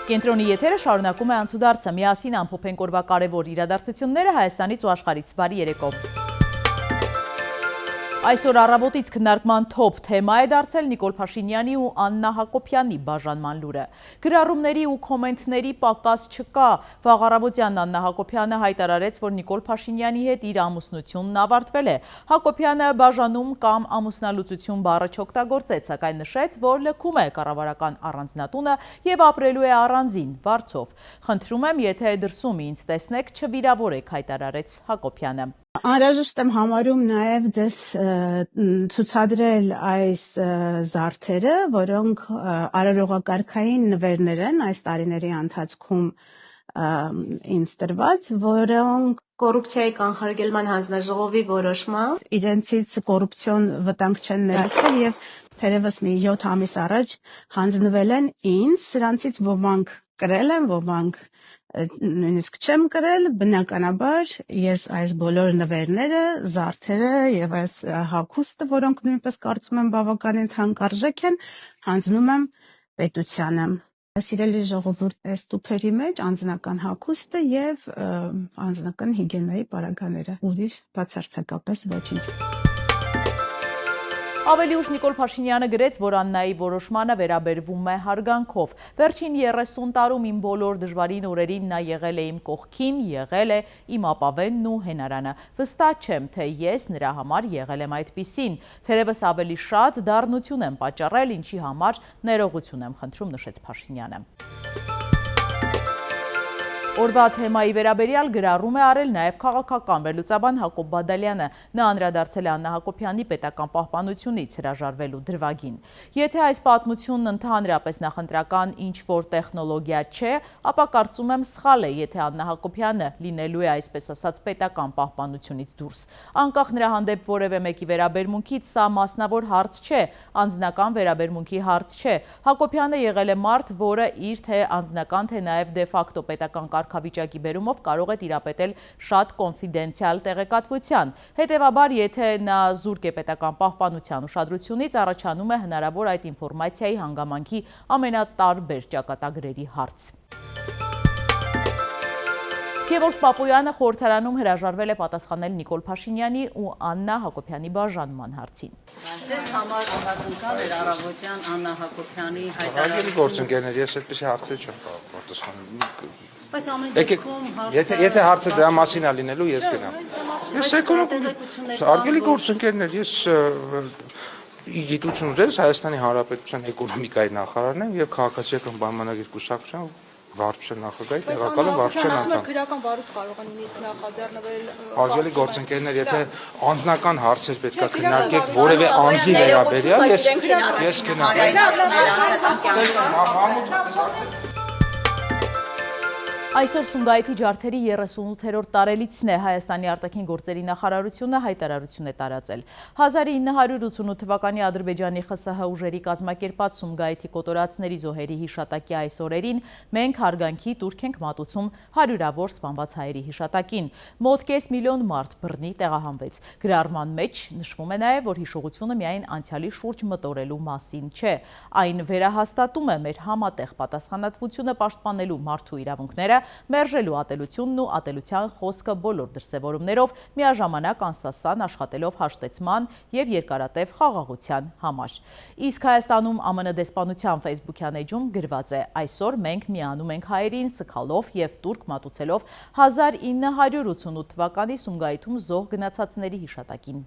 Կենտրոնի եթերը շարունակում է անցուդարձը, միասին ամփոփենք օրվա կարևոր իրադարձությունները Հայաստանից ու աշխարհից։ Բարի երեկո։ Այսօր առավոտից քննարկման թոփ թեմա է դարձել Նիկոլ Փաշինյանի ու Աննա Հակոբյանի բաժանման լուրը։ Գրառումների ու կոմենտների պակաս չկա։ Վաղ առավոտյան Աննա Հակոբյանը հայտարարեց, որ Նիկոլ Փաշինյանի հետ իր ամուսնությունն ավարտվել է։ Հակոբյանը բաժանում կամ ամուսնալուծություն բառը չօգտագործեց, սակայն նշեց, որ լքում է կառավարական առանձնատունը եւ ապրելու է առանձին վարձով։ Խնդրում եմ, եթե դրսում ինձ տեսնեք, չվիրավորեք, հայտարարեց Հակոբյանը։ Անհրաժեշտ եմ համարում նաև ձեզ ցուցադրել այս զարդերը, որոնք արարողակարգային նվերներ են այս տարիների ընթացքում ինձ տրված, որոնք կոռուպցիայի կանխարգելման հանձնաժողովի որոշմամբ իրենցից կոռուպցիոն վտանգ չեն ներառել եւ թերևս մի 7 ամիս առաջ հանձնվել են ինձ, սրանցից ոմանք կրել են, ոմանք նույնիսկ չեմ կրել, բնականաբար ես այս բոլոր նվերները, զարդերը եւ այս հագուստը, որոնք նույնպես կարծում եմ բավականին թանկարժեք են, հանձնում եմ պետությանը։ Սիրելի ժողովուրդ, այս տուփերի մեջ անձնական հագուստը եւ անձնական հիգիենայի պարագաները, ուրիշ բացարձակապես ոչինչ։ Ավելի ուշ Նիկոլ Փաշինյանը գրեց, որ Աննայի որոշմանը վերաբերվում է հարգանքով։ Վերջին 30 տարում իմ բոլոր դժվարին օրերին նա եղել է իմ կողքին, եղել է իմ ապավենն ու հենարանը։ Վստահ չեմ, թե ես նրա համար եղել եմ այդպիսին։ Թերևս ավելի շատ դառնություն եմ պատճառել, ինչի համար ներողություն եմ խնդրում, նշեց Փաշինյանը։ Օրվա թեմայի վերաբերյալ գրառում է արել նաև քաղաքական վերլուծաբան Հակոբ Բադալյանը։ Նա անդրադարձել է Աննա Հակոբյանի պետական պահպանությունից հրաժարվելու դրվագին։ Եթե այս պատմությունն ընդհանրապես նախընտրական ինչ-որ տեխնոլոգիա չէ, ապա կարծում եմ սխալ է, եթե Աննա Հակոբյանը լինելու է այսպես ասած պետական պահպանությունից դուրս։ Անկախ նրա հանդեպ որևէ մեկի վերաբերմունքից սա մասնավոր հարց չէ, անձնական վերաբերմունքի հարց չէ։ Հակոբյանը եղել է մարդ, որը իր թե անձնական, թե նաև դե ֆակտո պետական կարգավիճակի բերումով կարող է տիրապետել շատ կոնֆիդենցիալ տեղեկատվության։ Հետևաբար, եթե նա զուրկ է պետական պահպանության ուշադրությունից, առաջանում է հնարավոր այդ ինֆորմացիայի հանգամանքի ամենատարբեր ճակատագրերի հարց։ Գևորգ Պապոյանը խորհրդարանում հրաժարվել է պատասխանել Նիկոլ Փաշինյանի ու Աննա Հակոբյանի բաժանման հարցին։ Ձեզ համար անակնկալ էր առավոտյան Աննա Հակոբյանի հայտարարությունը։ Հարգելի գործընկերներ, ես այդպիսի հարցեր չեմ պատասխանում։ Բայց ամեն դեպքում Եթե հարցը դրա մասին է լինելու, ես գնամ։ Ես հարգելի գործընկերներ, ես գիտություն ունեմ Հայաստանի Հանրապետության էկոնոմիկայի նախարարն եմ եւ քաղաքացիական պայմանագիր կուսակցության վարչության նախագահի տեղակալը վարչության անդամ։ Քրական վարույթ կարող են նույնիսկ նախաձեռնվել։ Հարգելի գործընկերներ, եթե անձնական հարցեր պետք է քննարկեք որևէ անձի վերաբերյալ, ես գնամ։ Այսօր Սումգայիթի ջարդերի 38-րդ տարելիցն է, Հայաստանի արտաքին գործերի նախարարությունը հայտարարություն է տարածել։ 1988 թվականի Ադրբեջանի ԽՍՀ ուժերի կազմակերպած Սումգայիթի կոտորածների զոհերի հիշատակի այս օրերին մենք հարգանքի տուրք ենք մատուցում հարյուրավոր սպանված հայերի հիշատակին։ Մոտ կես միլիոն մարդ բռնի տեղահանվեց։ Գրառման մեջ նշվում է նաև, որ հիշողությունը միայն անցյալի շուրջ մտորելու մասին չէ։ Այն վերահաստատում է մեր համատեղ պատասխանատվությունը պաշտպանելու մարդու իրավունքները, մերժելու ատելությունն ու ատելության խոսքը բոլոր դրսևորումներով, միաժամանակ անսասան աշխատելով հաշտեցման եւ երկարատև խաղաղության համար։ Իսկ Հայաստանում ԱՄՆ դեսպանության Facebook-յան էջում գրված է. այսօր մենք միանում ենք հայերին սգալով եւ տուրք մատուցելով 1988 թվականի Սումգայիթում զոհ գնացածների հիշատակին։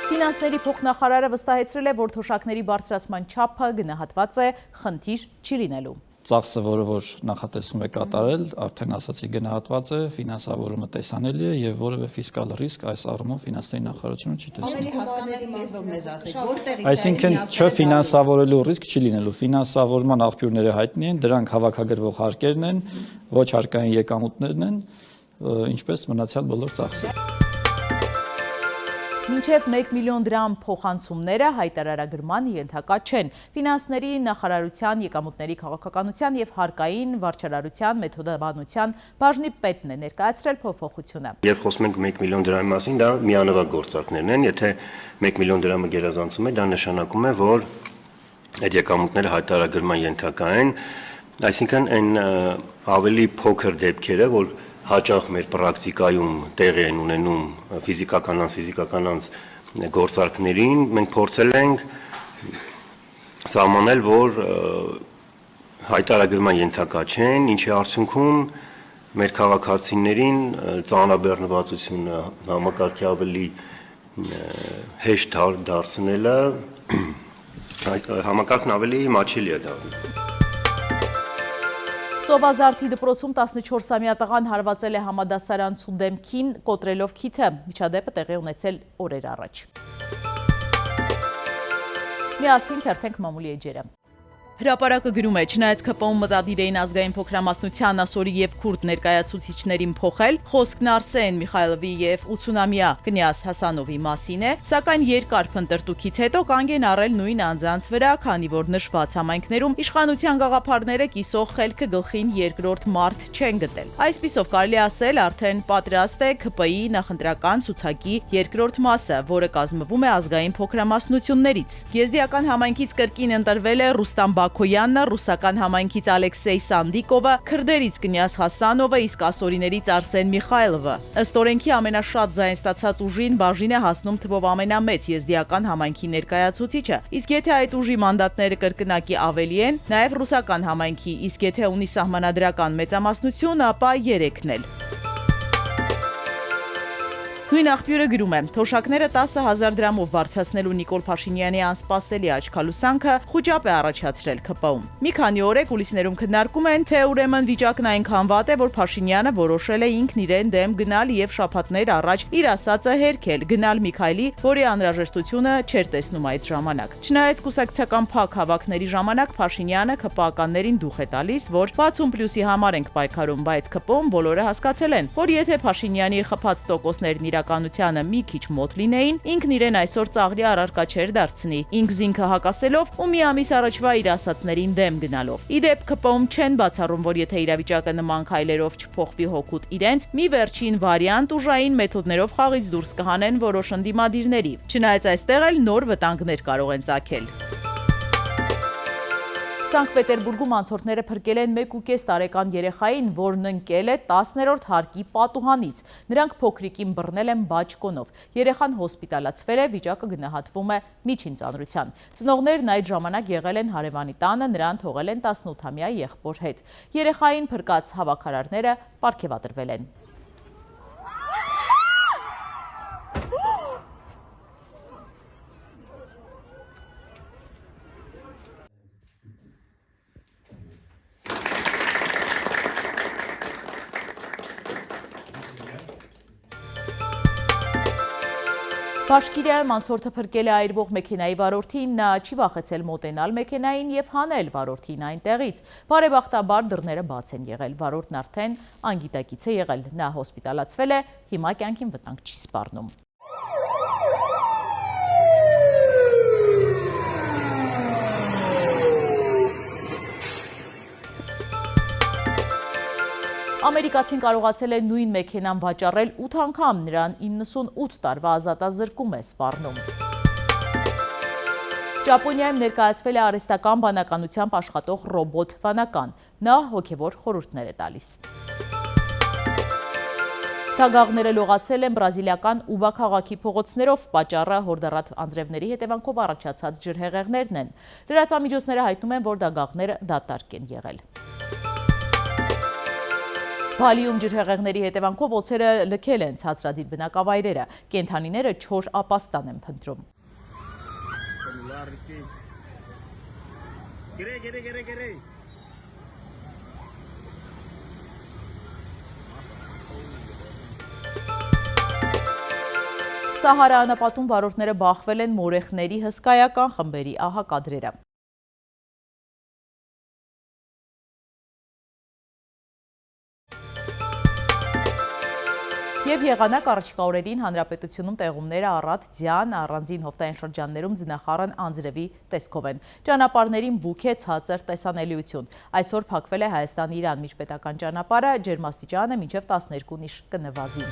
Ֆինանսների փոխնախարարը վստահեցրել է, որ թոշակների բարձրացման չափը գնահատված է, խնդիր չի լինելու։ Ծախսը, որ նախատեսվում է կատարել, արդեն ասացի գնահատված է, ֆինանսավորումը տեսանելի է եւ որևէ ֆիսկալ ռիսկ այս առումով ֆինանսների նախարարությունը չի տեսնում։ Այսինքն չֆինանսավորելու ռիսկ չի լինելու։ Ֆինանսավորման աղբյուրները հայտնի են, դրանք հավաքագրվող հարկերն են, ոչ հարկային եկամուտներն են, ինչպես մնացյալ բոլոր ծախսերը։ Մինչև 1 միլիոն դրամ փոխանցումները հայտարարագրման ենթակա չեն։ Ֆինանսների նախարարության, եկամուտների քաղաքականության եւ հարկային վարչարարության մեթոդաբանության բաժնի պետն է ներկայացրել փոփոխությունը։ Երբ խոսում ենք 1 միլիոն դրամի մասին, դա միանվագ գործարքներն են, եթե 1 միլիոն դրամը գերազանցում է, դա նշանակում է, որ այդ եկամուտները հայտարարագրման ենթակա են, այսինքն այն ավելի փոքր դեպքերը, որ հաճախ մեր պրակտիկայում տեղի են ունենում ֆիզիկականանց գործարքներին, մենք փորձել ենք սահմանել, որ հայտարարագրման ենթակա չեն, ինչի արդյունքում մեր քաղաքացիներին ծանրաբեռնվածությունը համակարգի ավելի հեշտ դարձնելը համակարգն ավելի մաչելի է դառնում։ Ծովազարդի դպրոցում 14-ամյա տղան հարվածել է համադասարանցու դեմքին կոտրելով քիթը, միջադեպը տեղի ունեցել օրեր առաջ։ Միասին թերթենք մամուլի էջերը։ Հրապարակը գրում է, չնայած ՔՊ-ում մտադիր էին ազգային փոքրամասնության ասորի եւ քուրդ ներկայացուցիչներին փոխել, խոսքն Արսեն Միխայլովի եւ 80-ամյա Կնյազ Հասանովի մասին է, սակայն երկար փնտրտուքից հետո կանգ են առել նույն անձանց վրա, քանի որ նշված համայնքներում իշխանության գաղափարները կիսող խելքը գլխին երկրորդ մարդ չեն գտել։ Այսպիսով կարելի ասել, արդեն պատրաստ է ՔՊ-ի նախընտրական ցուցակի երկրորդ մասը, որը կազմվում է ազգային փոքրամասնություններից։ Եզդիական համայնքից կրկին ընտրվել է Ռուստամ Բաքոյանը, ռուսական համայնքից Ալեքսեյ Սանդիկովը, քրդերից Կնյազ Հասանովը, իսկ ասորիներից Արսեն Միխայլովը։ Ըստ օրենքի ամենաշատ ձայն ստացած ուժին բաժին է հասնում թվով ամենամեծ եզդիական համայնքի ներկայացուցիչը, իսկ եթե այդ ուժի մանդատները կրկնակի ավելի են, նաև ռուսական համայնքի, իսկ եթե ունի սահմանադրական մեծամասնություն, ապա 3-ն էլ։ Նույն աղբյուրը գրում է, թոշակները 10,000 դրամով բարձրացնելու Նիկոլ Փաշինյանի անսպասելի աչքալուսանքը խուճապ է առաջացրել ՔՊ-ում։ Մի քանի օր է կուլիսներում քննարկում են, թե ուրեմն վիճակն այնքան վատ է, որ Փաշինյանը որոշել է ինքն իրեն դեմ գնալ եւ շաբաթներ առաջ իր ասածը հերքել, գնալ Միքայլի, որի անհրաժեշտությունը չէր տեսնում այդ ժամանակ։ Չնայած կուսակցական փակ հավաքների ժամանակ Փաշինյանը ՔՊ-ականներին դուխ է տալիս, որ 60+-ի համար ենք պայքարում, բայց ՔՊ-ում բոլորը հասկացել են, որ եթե Փաշինյանի խփած տոկոսներն իրականությանը մի քիչ մոտ լինեին, ինքն իրեն այսօր ծաղրի առարկա չէր դարձնի, ինքզինքը հակասելով ու մի ամիս առաջվա իր ասածներին դեմ գնալով։ Իդեպ ՔՊ-ում չեն բացառում, որ եթե իրավիճակը նման քայլերով չփոխվի հօգուտ իրենց, մի վերջին վարիանտ ուժային մեթոդներով խաղից դուրս կհանեն որոշ ընդդիմադիրների։ Չնայած այստեղ էլ նոր վտանգներ կարող են ծագել։ Սանկտ Պետերբուրգում անցորդները փրկել են 1.5 տարեկան երեխային, որն ընկել է 10-րդ հարկի պատուհանից։ Նրանք փոքրիկին բռնել են բաճկոնով։ Երեխան հոսպիտալացվել է, վիճակը գնահատվում է միջին ծանրության։ Ծնողներն այդ ժամանակ եղել են հարևանի տանը, նրան թողել են 18-ամյա եղբոր հետ։ Երեխային փրկած հավաքարարները պարգևատրվել են։ Բաշկիրիայում անցորդը փրկել է այրվող մեքենայի վարորդին, նա չի վախեցել մոտենալ մեքենային եւ հանել վարորդին այնտեղից։ Բարեբախտաբար դռները բաց են եղել, վարորդն արդեն անգիտակից է եղել, նա հոսպիտալացվել է, հիմա կյանքին վտանգ չի սպառնում։ Ամերիկացին կարողացել է նույն մեքենան վաճառել 8 անգամ, նրան 98 տարվա ազատազրկում է սպառնում։ Ճապոնիայում ներկայացվել է արհեստական բանականությամբ աշխատող ռոբոտ վանական, նա հոգևոր խորհուրդներ է տալիս։ Թագաղները լողացել են բրազիլիական Ուբա քաղաքի փողոցներով, պատճառը հորդառատ անձրևների հետևանքով առաջացած ջրհեղեղներն են։ Լրատվամիջոցները հայտնում են, որ դագաղները դատարկ են եղել։ Բալիում ջրհեղեղների հետևանքով օձերը լքել են ցածրադիր բնակավայրերը, կենդանիները չոր ապաստան են փնտրում։ Սահարա անապատում վարորդները բախվել են մորեխների հսկայական խմբերի ահակադրերը։ Եվ եղանակ առաջիկա օրերին հանրապետությունում տեղումները առատ, ձյան, առանձին հովտային շրջաններում ձնախառն անձրևի տեսքով են։ Ճանապարհներին բուք է ցածր տեսանելիություն։ Այսօր փակվել է Հայաստան-Իրան միջպետական ճանապարհը, ջերմաստիճանը մինչև 12-ին կնվազի։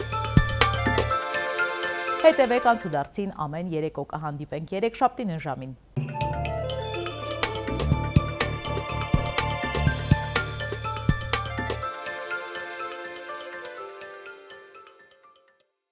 Հետևեք անցուդարձին ամեն երեկո, կհանդիպենք երեքշաբթի նույն ժամին։